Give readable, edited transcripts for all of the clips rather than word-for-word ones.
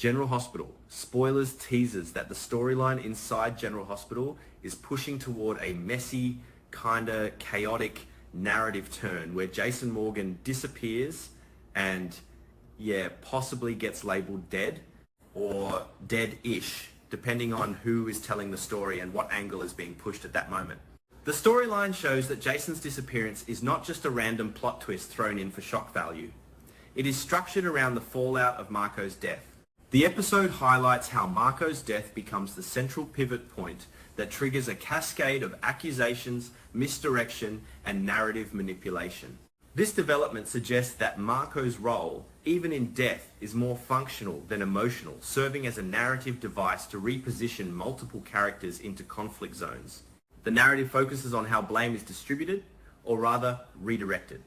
General Hospital. Spoilers teases that the storyline inside General Hospital is pushing toward a messy, kinda chaotic narrative turn where Jason Morgan disappears and, possibly gets labeled dead or dead-ish, depending on who is telling the story and what angle is being pushed at that moment. The storyline shows that Jason's disappearance is not just a random plot twist thrown in for shock value. It is structured around the fallout of Marco's death. The episode highlights how Marco's death becomes the central pivot point that triggers a cascade of accusations, misdirection, and narrative manipulation. This development suggests that Marco's role, even in death, is more functional than emotional, serving as a narrative device to reposition multiple characters into conflict zones. The narrative focuses on how blame is distributed, or rather, redirected.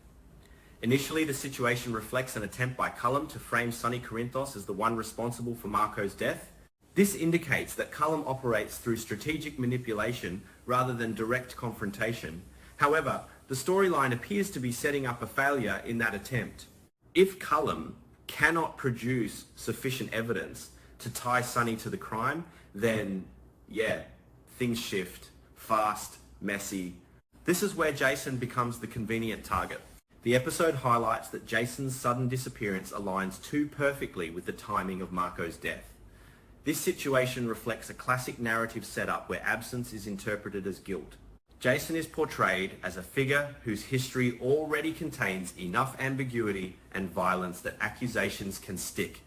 Initially, the situation reflects an attempt by Cullum to frame Sonny Corinthos as the one responsible for Marco's death. This indicates that Cullum operates through strategic manipulation rather than direct confrontation. However, the storyline appears to be setting up a failure in that attempt. If Cullum cannot produce sufficient evidence to tie Sonny to the crime, then, things shift. Fast, messy. This is where Jason becomes the convenient target. The episode highlights that Jason's sudden disappearance aligns too perfectly with the timing of Marco's death. This situation reflects a classic narrative setup where absence is interpreted as guilt. Jason is portrayed as a figure whose history already contains enough ambiguity and violence that accusations can stick,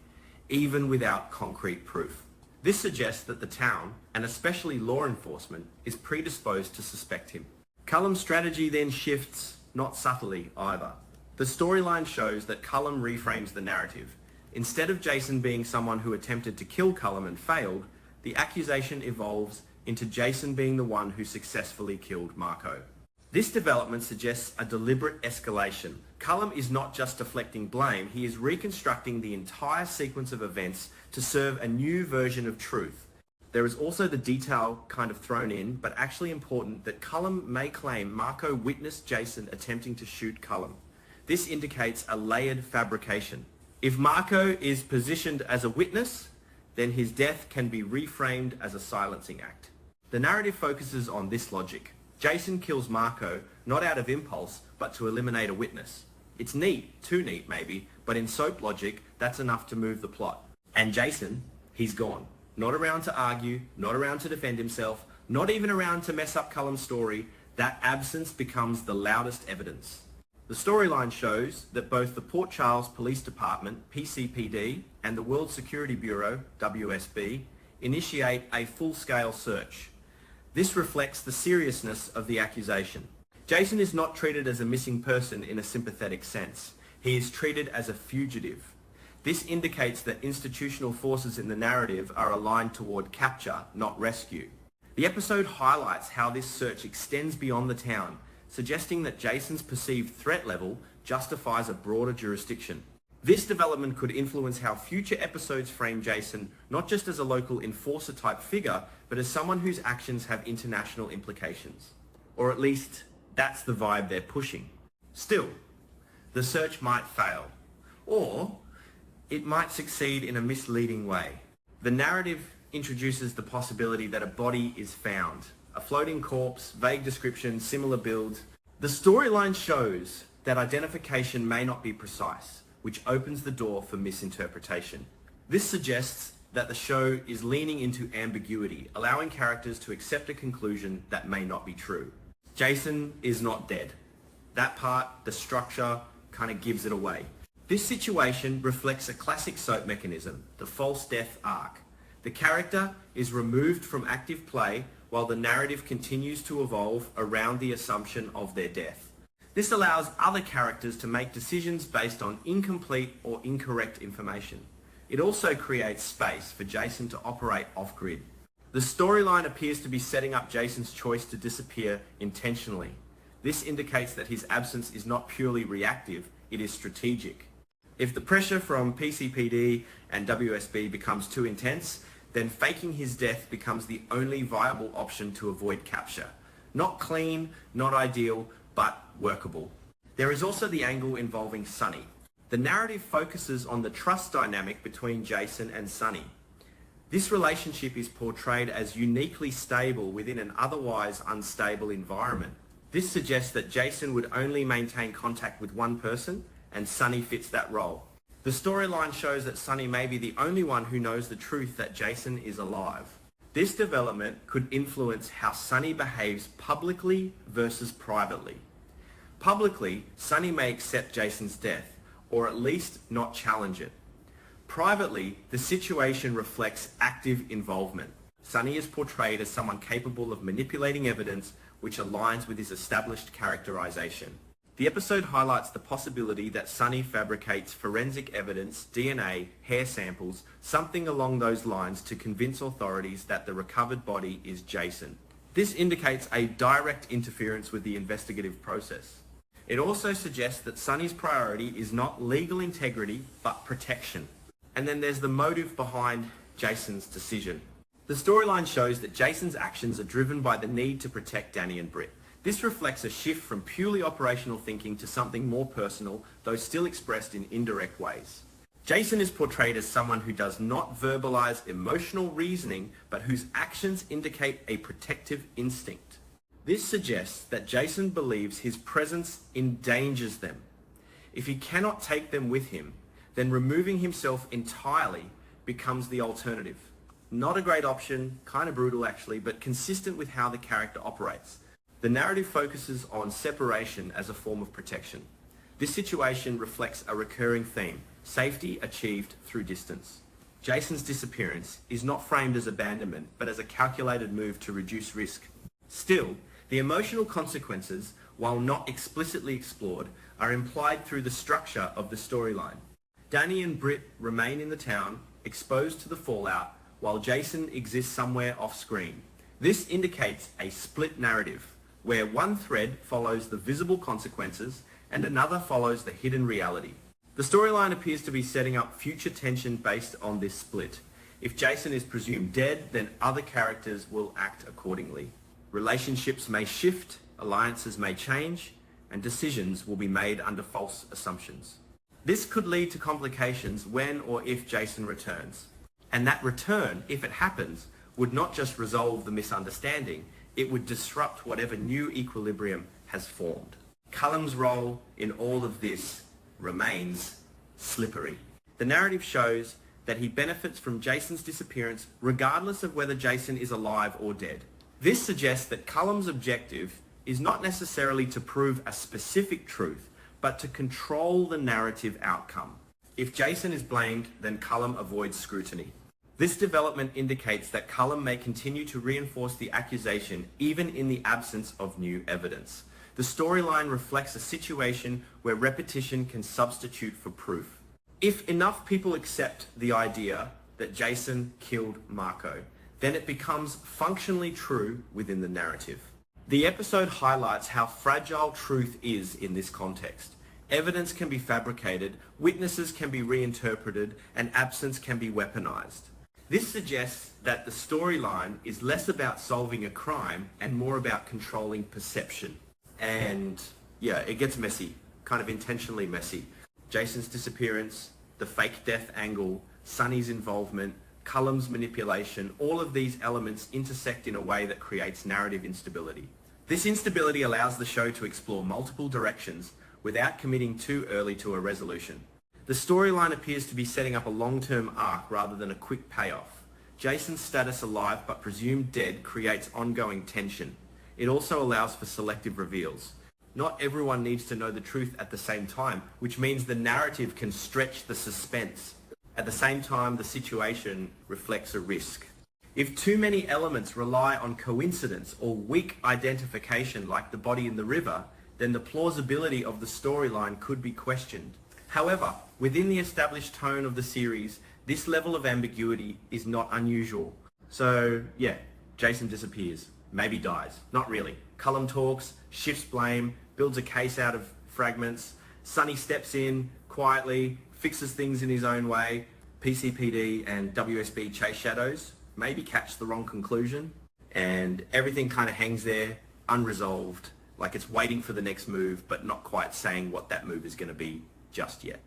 even without concrete proof. This suggests that the town, and especially law enforcement, is predisposed to suspect him. Cullum's strategy then shifts, not subtly either. The storyline shows that Cullum reframes the narrative. Instead of Jason being someone who attempted to kill Cullum and failed, the accusation evolves into Jason being the one who successfully killed Marco. This development suggests a deliberate escalation. Cullum is not just deflecting blame, he is reconstructing the entire sequence of events to serve a new version of truth. There is also the detail kind of thrown in, but actually important, that Cullum may claim Marco witnessed Jason attempting to shoot Cullum. This indicates a layered fabrication. If Marco is positioned as a witness, then his death can be reframed as a silencing act. The narrative focuses on this logic. Jason kills Marco not out of impulse, but to eliminate a witness. It's neat, too neat maybe, but in soap logic, that's enough to move the plot. And Jason, he's gone. Not around to argue, not around to defend himself, not even around to mess up Cullum's story. That absence becomes the loudest evidence. The storyline shows that both the Port Charles Police Department, PCPD, and the World Security Bureau, WSB, initiate a full-scale search. This reflects the seriousness of the accusation. Jason is not treated as a missing person in a sympathetic sense. He is treated as a fugitive. This indicates that institutional forces in the narrative are aligned toward capture, not rescue. The episode highlights how this search extends beyond the town, suggesting that Jason's perceived threat level justifies a broader jurisdiction. This development could influence how future episodes frame Jason not just as a local enforcer type figure, but as someone whose actions have international implications. Or at least, that's the vibe they're pushing. Still, the search might fail. Or it might succeed in a misleading way. The narrative introduces the possibility that a body is found. A floating corpse, vague description, similar build. The storyline shows that identification may not be precise, which opens the door for misinterpretation. This suggests that the show is leaning into ambiguity, allowing characters to accept a conclusion that may not be true. Jason is not dead. That part, the structure, kind of gives it away. This situation reflects a classic soap mechanism, the false death arc. The character is removed from active play while the narrative continues to evolve around the assumption of their death. This allows other characters to make decisions based on incomplete or incorrect information. It also creates space for Jason to operate off-grid. The storyline appears to be setting up Jason's choice to disappear intentionally. This indicates that his absence is not purely reactive, it is strategic. If the pressure from PCPD and WSB becomes too intense, then faking his death becomes the only viable option to avoid capture. Not clean, not ideal, but workable. There is also the angle involving Sonny. The narrative focuses on the trust dynamic between Jason and Sunny. This relationship is portrayed as uniquely stable within an otherwise unstable environment. This suggests that Jason would only maintain contact with one person, and Sunny fits that role. The storyline shows that Sunny may be the only one who knows the truth that Jason is alive. This development could influence how Sunny behaves publicly versus privately. Publicly, Sunny may accept Jason's death, or at least not challenge it. Privately, the situation reflects active involvement. Sunny is portrayed as someone capable of manipulating evidence which aligns with his established characterization. The episode highlights the possibility that Sunny fabricates forensic evidence, DNA, hair samples, something along those lines to convince authorities that the recovered body is Jason. This indicates a direct interference with the investigative process. It also suggests that Sunny's priority is not legal integrity, but protection. And then there's the motive behind Jason's decision. The storyline shows that Jason's actions are driven by the need to protect Danny and Britt. This reflects a shift from purely operational thinking to something more personal, though still expressed in indirect ways. Jason is portrayed as someone who does not verbalize emotional reasoning, but whose actions indicate a protective instinct. This suggests that Jason believes his presence endangers them. If he cannot take them with him, then removing himself entirely becomes the alternative. Not a great option, kind of brutal actually, but consistent with how the character operates. The narrative focuses on separation as a form of protection. This situation reflects a recurring theme, safety achieved through distance. Jason's disappearance is not framed as abandonment, but as a calculated move to reduce risk. Still, the emotional consequences, while not explicitly explored, are implied through the structure of the storyline. Danny and Britt remain in the town, exposed to the fallout, while Jason exists somewhere off-screen. This indicates a split narrative, where one thread follows the visible consequences and another follows the hidden reality. The storyline appears to be setting up future tension based on this split. If Jason is presumed dead, then other characters will act accordingly. Relationships may shift, alliances may change, and decisions will be made under false assumptions. This could lead to complications when or if Jason returns. And that return, if it happens, would not just resolve the misunderstanding, it would disrupt whatever new equilibrium has formed. Cullum's role in all of this remains slippery. The narrative shows that he benefits from Jason's disappearance regardless of whether Jason is alive or dead. This suggests that Cullum's objective is not necessarily to prove a specific truth, but to control the narrative outcome. If Jason is blamed, then Cullum avoids scrutiny. This development indicates that Cullum may continue to reinforce the accusation even in the absence of new evidence. The storyline reflects a situation where repetition can substitute for proof. If enough people accept the idea that Jason killed Marco, then it becomes functionally true within the narrative. The episode highlights how fragile truth is in this context. Evidence can be fabricated, witnesses can be reinterpreted, and absence can be weaponized. This suggests that the storyline is less about solving a crime and more about controlling perception. And yeah, it gets messy, kind of intentionally messy. Jason's disappearance, the fake death angle, Sunny's involvement, Cullum's manipulation, all of these elements intersect in a way that creates narrative instability. This instability allows the show to explore multiple directions without committing too early to a resolution. The storyline appears to be setting up a long-term arc rather than a quick payoff. Jason's status alive but presumed dead creates ongoing tension. It also allows for selective reveals. Not everyone needs to know the truth at the same time, which means the narrative can stretch the suspense. At the same time, the situation reflects a risk. If too many elements rely on coincidence or weak identification like the body in the river, then the plausibility of the storyline could be questioned. However, within the established tone of the series, this level of ambiguity is not unusual. So yeah, Jason disappears, maybe dies, not really. Cullum talks, shifts blame, builds a case out of fragments. Sunny steps in quietly, fixes things in his own way. PCPD and WSB chase shadows, maybe catch the wrong conclusion, and everything kind of hangs there unresolved, like it's waiting for the next move but not quite saying what that move is going to be just yet.